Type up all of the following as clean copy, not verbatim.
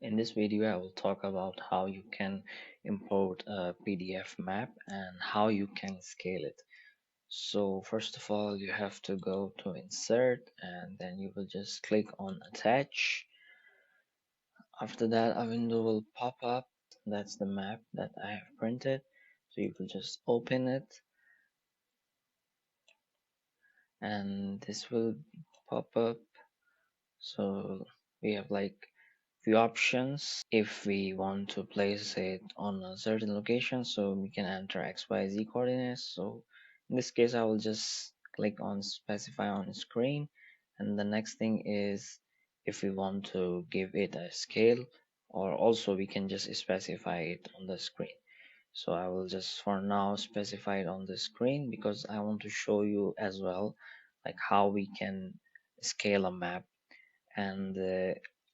In this video, I will talk about how you can import a PDF map and how you can scale it. So first of all, you have to go to insert and then you will just click on attach. After that, a window will pop up. That's the map that I have printed. So you will just open it and this will pop up. So we have like few options. If we want to place it on a certain location, so we can enter XYZ coordinates. So in this case, I will just click on specify on screen, and the next thing is if we want to give it a scale, or also we can just specify it on the screen. So I will just for now specify it on the screen because I want to show you as well like how we can scale a map. And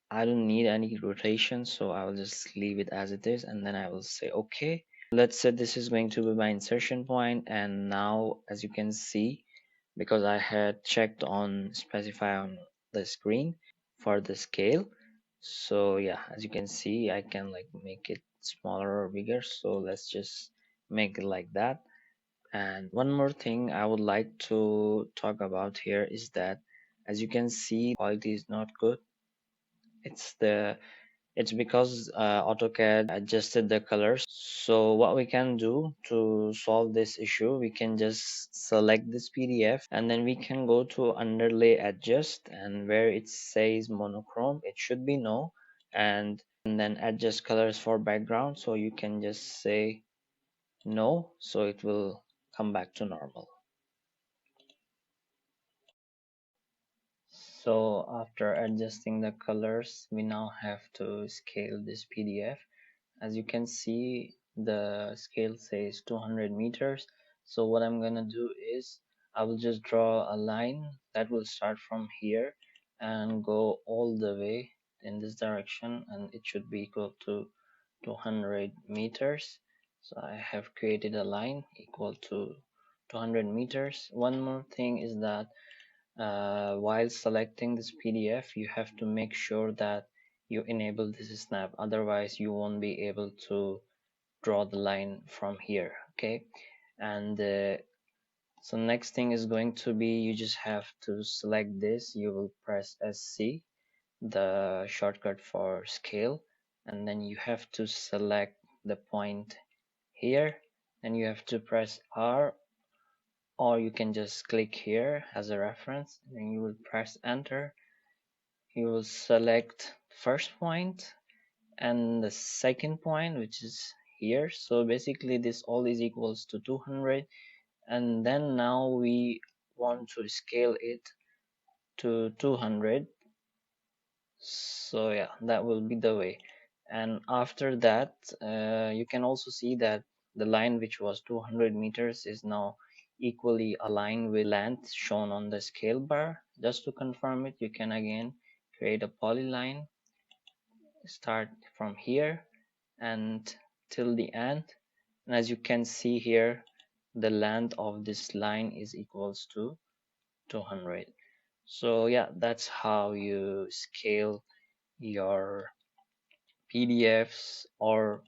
I don't need any rotation, so I will just leave it as it is, and then I will say okay. Let's say this is going to be my insertion point, and now as you can see, because I had checked on specify on the screen for the scale, so yeah, as you can see, I can like make it smaller or bigger. So let's just make it like that. And one more thing I would like to talk about here is that as you can see, quality is not good. It's because AutoCAD adjusted the colors. So what we can do to solve this issue, we can just select this PDF and then we can go to underlay adjust, and where it says monochrome, it should be no, and then adjust colors for background. So you can just say no, so it will come back to normal. So after adjusting the colors, we now have to scale this PDF. As you can see, the scale says 200 meters. So what I'm gonna do is I will just draw a line that will start from here and go all the way in this direction, and it should be equal to 200 meters. So I have created a line equal to 200 meters. One more thing is that while selecting this PDF, you have to make sure that you enable this snap, otherwise you won't be able to draw the line from here. Okay, and so next thing is going to be you just have to select this. You will press SC, the shortcut for scale, and then you have to select the point here, and you have to press R, or you can just click here as a reference, and you will press enter. You will select first point and the second point, which is here. So basically this all is equals to 200, and then now we want to scale it to 200. So yeah, that will be the way. And after that, you can also see that the line which was 200 meters is now equally aligned with length shown on the scale bar. Just to confirm it, you can again create a polyline, start from here and till the end, and as you can see here, the length of this line is equals to 200. So yeah, that's how you scale your PDFs or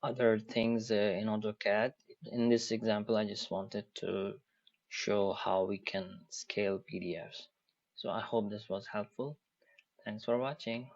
other things in AutoCAD. In this example, I just wanted to show how we can scale PDFs. So I hope this was helpful. Thanks for watching.